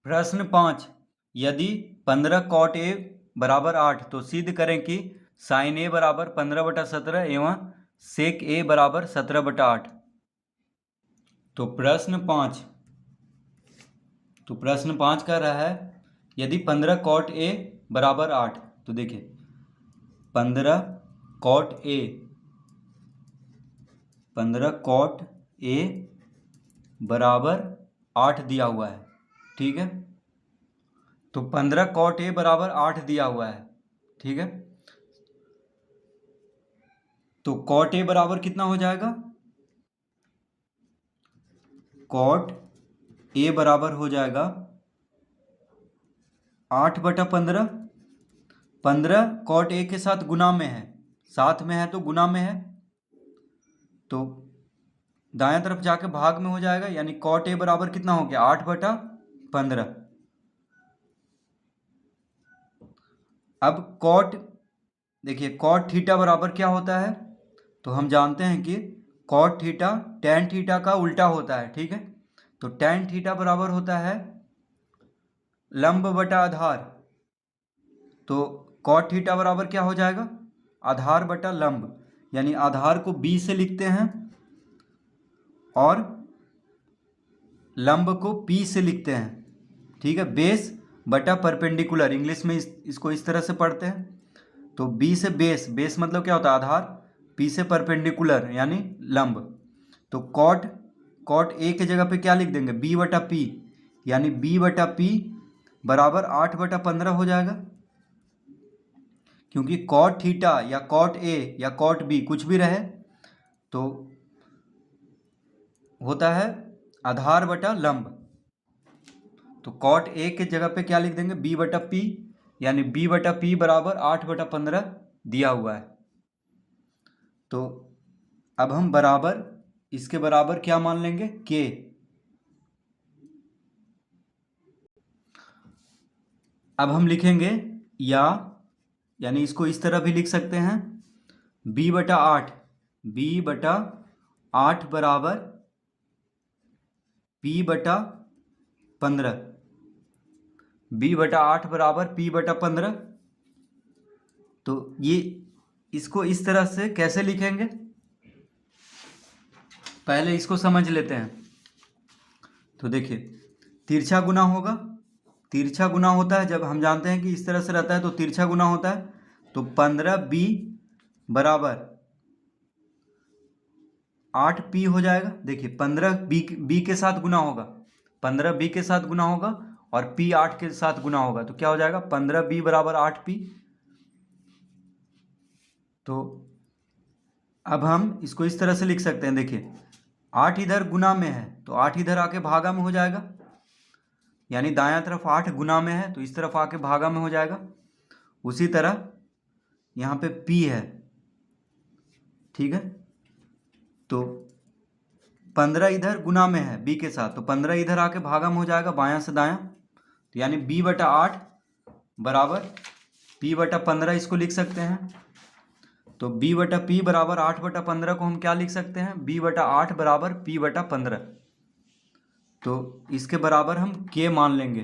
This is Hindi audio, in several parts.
प्रश्न 5, यदि 15 cot A बराबर 8 तो सिद्ध करें कि sin A बराबर 15/17 एवं sec A बराबर 17/8। तो प्रश्न 5 कह रहा है यदि 15 cot A बराबर 8, तो देखिए 15 cot A बराबर 8 दिया हुआ है, ठीक है। तो 15 cot A बराबर 8 दिया हुआ है, ठीक है। तो cot A बराबर कितना हो जाएगा? cot A बराबर हो जाएगा 8/15। 15 cot A के साथ गुना में है, साथ में है तो गुना में है, तो दाएं तरफ जाके भाग में हो जाएगा, यानी cot A बराबर कितना हो गया? 8/15। अब cot, देखिए cot थीटा बराबर क्या होता है? तो हम जानते हैं कि cot थीटा tan थीटा का उल्टा होता है, ठीक है। तो tan थीटा बराबर होता है लंब बटा आधार। तो cot थीटा बराबर क्या हो जाएगा? आधार बटा लंब, यानी आधार को b से लिखते हैं और लंब को p से लिखते हैं, ठीक है। बेस बटा परपेंडिकुलर, इंग्लिश में इसको इस तरह से पढ़ते हैं। तो b से बेस, बेस मतलब क्या होता है? आधार, p से परपेंडिकुलर यानी लंब। तो cot A की जगह पे क्या लिख देंगे? b/p, यानी b/p बराबर 8/15 हो जाएगा, क्योंकि cot थीटा या cot A या cot B कुछ भी रहे तो होता है आधार बटा लंब। तो cot A के जगह पे क्या लिख देंगे? b/p, यानी b/p बराबर 8/15 दिया हुआ है। तो अब हम बराबर, इसके बराबर क्या मान लेंगे? k। अब हम लिखेंगे यानी इसको इस तरह भी लिख सकते हैं, b/8 बराबर p/15, b/8 बराबर p/15। तो ये इसको इस तरह से कैसे लिखेंगे, पहले इसको समझ लेते हैं। तो देखिए तिरछा गुना होगा, तिरछा गुना होता है जब हम जानते हैं कि इस तरह से रहता है तो तिरछा गुना होता है। तो 15b बराबर 8p हो जाएगा। देखिए 15b के साथ गुना होगा, 15b के साथ गुना होगा और p 8 के साथ गुना होगा, तो क्या हो जाएगा? 15b बराबर 8p। तो अब हम इसको इस तरह से लिख सकते हैं, देखिए 8 इधर गुना में है तो 8 इधर आके भागा में हो जाएगा, यानी दायां तरफ 8 गुना में है तो इस तरफ आके भागा में हो जाएगा। उसी तरह यहाँ पे p है, ठीक है। तो 15 इधर गुना में है b के साथ, तो 15 इधर आके भागा में हो जाएगा बायां से दायां, तो यानी b/8 बराबर p/15 इसको लिख सकते हैं। तो b/p बराबर 8/15 को हम क्या लिख सकते हैं? b/8 बराबर p/15। तो इसके बराबर हम k मान लेंगे,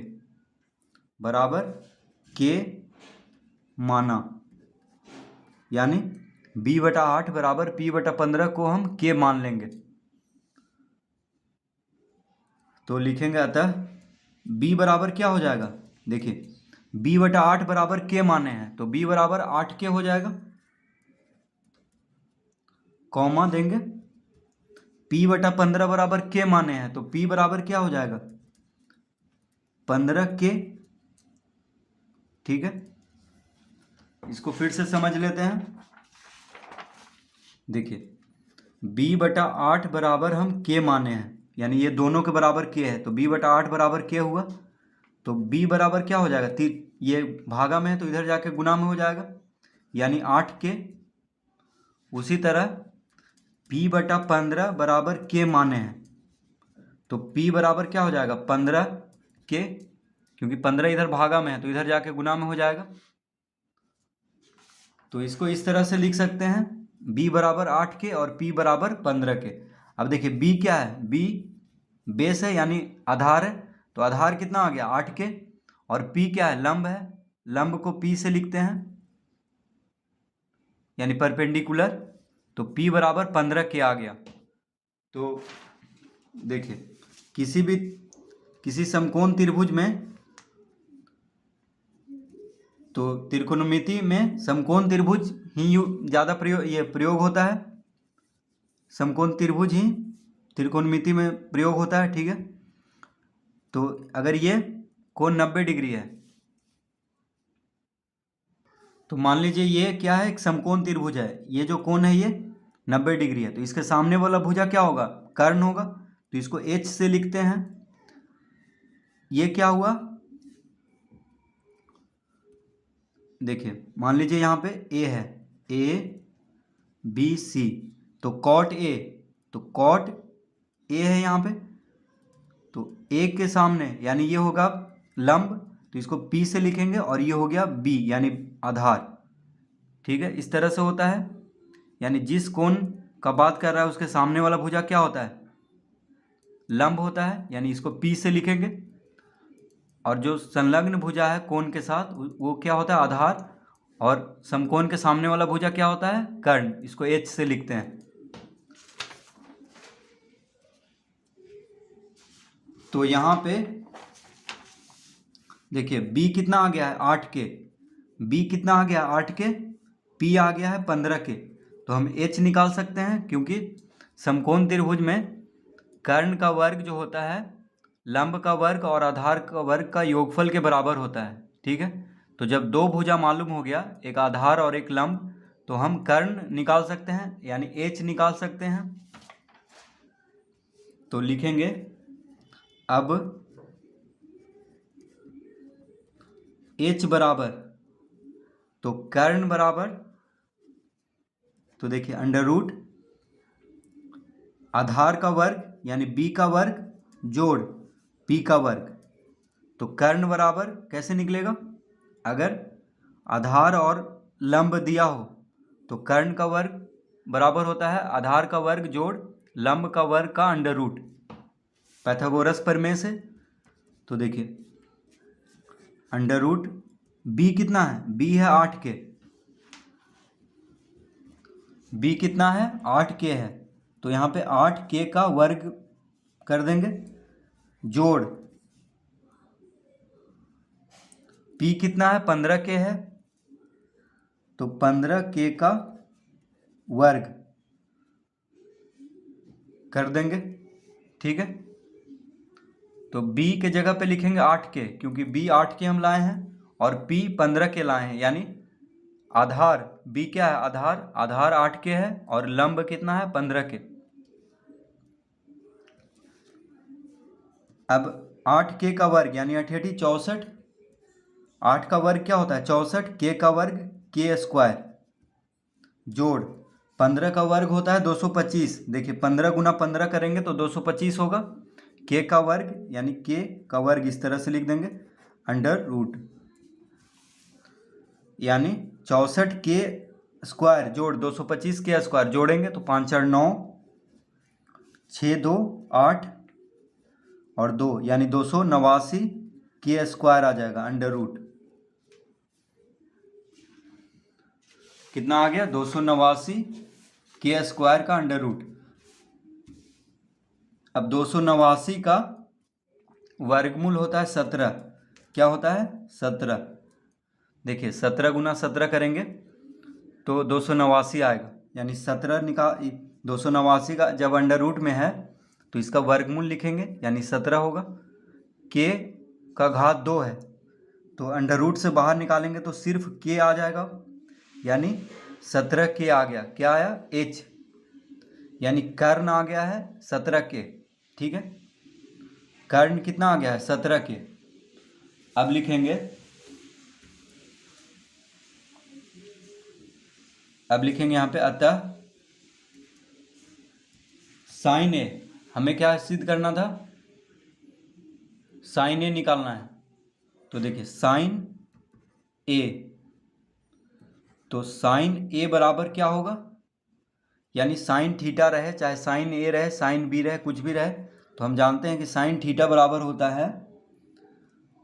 बराबर k माना, यानी b/8 बराबर p/15 को हम k मान लेंगे। तो लिखेंगे अतः b बराबर क्या हो जाएगा? देखिए b/8 बराबर k माने हैं तो b बराबर 8k हो जाएगा, कॉमा देंगे। p/15 बराबर k माने हैं तो p बराबर क्या हो जाएगा? 15k, ठीक है। इसको फिर से समझ लेते हैं। देखिए b/8 बराबर हम k माने हैं, यानी ये दोनों के बराबर k है, तो b/8 बराबर k हुआ। तो b बराबर क्या हो जाएगा? ये भागा में है तो इधर जाके गुना में हो जाएगा, यानी 8k। उसी तरह p/15 बराबर k माने हैं तो p बराबर क्या हो जाएगा? 15k, क्योंकि 15 इधर भागा में है तो इधर जाके गुना में हो जाएगा। तो इसको इस तरह से लिख सकते हैं, b बराबर 8k और p बराबर 15k। अब देखिए b क्या है? b बेस है यानी आधार है, तो आधार कितना आ गया 8 के, और P क्या है, लंब है, लंब को P से लिखते हैं यानी परपेंडिकुलर, तो P बराबर 15 के आ गया। तो देखिए किसी समकोण त्रिभुज में, तो त्रिकोणमिति में समकोण त्रिभुज ही ज़्यादा प्रयोग होता है, समकोण त्रिभुज ही त्रिकोणमिति में प्रयोग होता है, ठीक है। तो अगर ये कोण 90 डिग्री है, तो मान लीजिए ये क्या है, एक समकोण त्रिभुज है, ये जो कोण है ये 90 डिग्री है, तो इसके सामने वाला भुजा क्या होगा, कर्ण होगा, तो इसको H से लिखते हैं। ये क्या हुआ, देखिए मान लीजिए यहाँ पे A है, ABC, तो कॉट A, तो कॉट A है यहाँ पे, तो A के सामने यानी ये होगा लंब, तो इसको P से लिखेंगे, और ये हो गया B यानी आधार, ठीक है। इस तरह से होता है, यानी जिस कोण का बात कर रहा है उसके सामने वाला भुजा क्या होता है, लंब होता है, यानी इसको P से लिखेंगे, और जो संलग्न भुजा है कोण के साथ वो क्या होता है, आधार, और समकोण के सामने वाला भुजा क्या होता है, कर्ण, इसको H से लिखते हैं। तो यहाँ पे देखिए B कितना आ गया है 8 के, B कितना आ गया 8 के, P आ गया है 15 के, तो हम H निकाल सकते हैं, क्योंकि समकोण त्रिभुज में कर्ण का वर्ग जो होता है लंब का वर्ग और आधार का वर्ग का योगफल के बराबर होता है, ठीक है। तो जब दो भुजा मालूम हो गया, एक आधार और एक लंब, तो हम कर्ण निकाल सकते हैं, यानी H निकाल सकते हैं। तो लिखेंगे अब H बराबर, तो कर्ण बराबर, तो देखिए अंडर रूट आधार का वर्ग यानी B का वर्ग जोड़ P का वर्ग, तो कर्ण बराबर कैसे निकलेगा, अगर आधार और लंब दिया हो तो कर्ण का वर्ग बराबर होता है आधार का वर्ग जोड़ लंब का वर्ग का अंडर रूट, पाइथागोरस प्रमेय से। तो देखिए अंडर रूट B कितना है, B है 8 के, B कितना है 8 के है, तो यहाँ पे 8 के का वर्ग कर देंगे, जोड़ P कितना है 15 के है, तो 15 के का वर्ग कर देंगे, ठीक है। तो B के जगह पे लिखेंगे 8 के, क्योंकि B 8 के हम लाए हैं और P 15 के लाए हैं, यानी आधार B क्या है, आधार 8 के है और लंब कितना है 15 के। अब 8 के का वर्ग यानी 8 64, 8 का वर्ग क्या होता है 64, के का वर्ग के स्क्वायर, जोड़ 15 का वर्ग होता है 225, देखिए 15 गुना 15 करेंगे तो 225 होगा, के का वर्ग यानी के का वर्ग इस तरह से लिख देंगे अंडर रूट, यानी 64 के स्क्वायर जोड़ 225 के स्क्वायर, जोड़ेंगे तो 5 4 9, 6 2 8 और 2 यानी 289 के स्क्वायर आ जाएगा अंडर रूट, कितना आ गया 289 के स्क्वायर का अंडर रूट। अब 289 का वर्गमूल होता है 17, क्या होता है 17, देखिए 17 गुना 17 करेंगे तो 289 आएगा, यानी 17 निकाल 289 का जब अंडर रूट में है तो इसका वर्गमूल लिखेंगे यानी 17 होगा, के का घात 2 है तो अंडर रूट से बाहर निकालेंगे तो सिर्फ के आ जाएगा, यानी 17 के आ गया, क्या आया H, यानी कर्ण आ गया है 17 के, ठीक है, कर्ण कितना आ गया है 17 के। अब लिखेंगे यहाँ पे अतः साइन ए, हमें क्या सिद्ध करना था, साइन ए निकालना है, तो देखिए साइन ए, तो साइन ए बराबर क्या होगा, यानी साइन थीटा रहे चाहे साइन ए रहे साइन बी रहे कुछ भी रहे, तो हम जानते हैं कि साइन थीटा बराबर होता है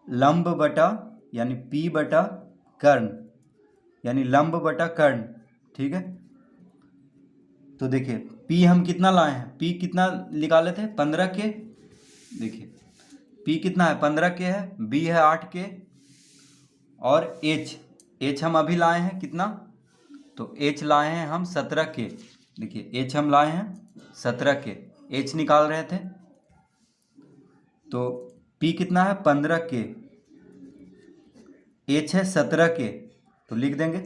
लंब बटा यानी पी बटा कर्ण, यानी लंब बटा कर्ण। ठीक है, तो देखिए पी हम कितना लाए हैं, पी कितना निकाले थे 15 के। देखिए पी कितना है 15 के है, बी है 8 के, और एच हम अभी लाए हैं कितना, तो एच लाए हैं हम 17 के। देखिए एच हम लाए हैं 17 के, एच निकाल रहे थे, तो पी कितना है 15 के, एच है 17 के, तो लिख देंगे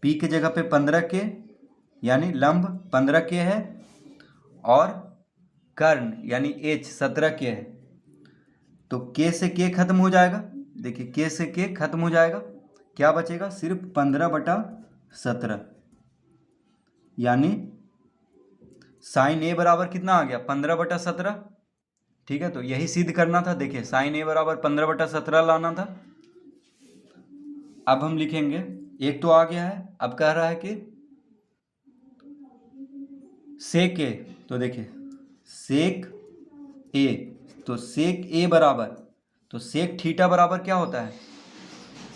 पी की जगह पे 15 के, यानी लंब 15 के है, और कर्ण यानी एच 17 के है, तो के से के खत्म हो जाएगा। देखिए के से के खत्म हो जाएगा, क्या बचेगा, सिर्फ 15/17, यानी साइन ए बराबर कितना आ गया 15/17। ठीक है, तो यही सिद्ध करना था। देखिए साइन ए बराबर 15/17 लाना था। अब हम लिखेंगे, एक तो आ गया है, अब कह रहा है कि सेक ए, तो देखिए सेक ए, तो सेक ए बराबर, तो सेक थीटा बराबर क्या होता है,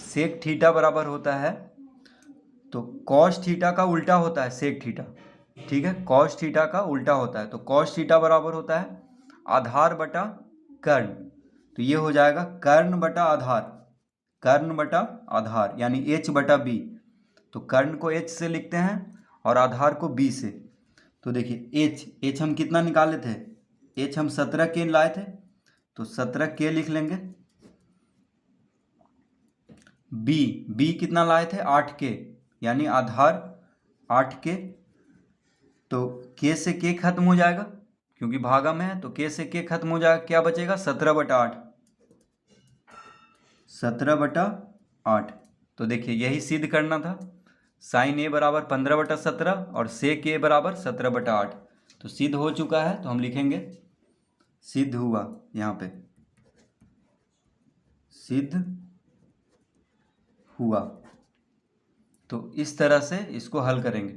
सेक थीटा बराबर होता है, तो कॉस थीटा का उल्टा होता है सेक थीटा। ठीक है, कॉस थीटा का उल्टा होता है, तो कॉस थीटा बराबर होता है आधार बटा कर्ण, तो ये हो जाएगा कर्ण बटा आधार, कर्ण बटा आधार यानी एच बटा बी। तो कर्ण को एच से लिखते हैं और आधार को बी से। तो देखिए एच हम कितना निकाले थे, एच हम 17 के लाए थे, तो 17 के लिख लेंगे। बी कितना लाए थे 8 के, यानी आधार 8 के, तो के से के खत्म हो जाएगा क्योंकि भागा में है, तो के से के खत्म हो जाएगा, क्या बचेगा 17/8, 17/8। तो देखिए यही सिद्ध करना था, साइन ए बराबर 15/17 और सेक ए बराबर 17/8। तो सिद्ध हो चुका है, तो हम लिखेंगे सिद्ध हुआ, यहाँ पे सिद्ध हुआ। तो इस तरह से इसको हल करेंगे।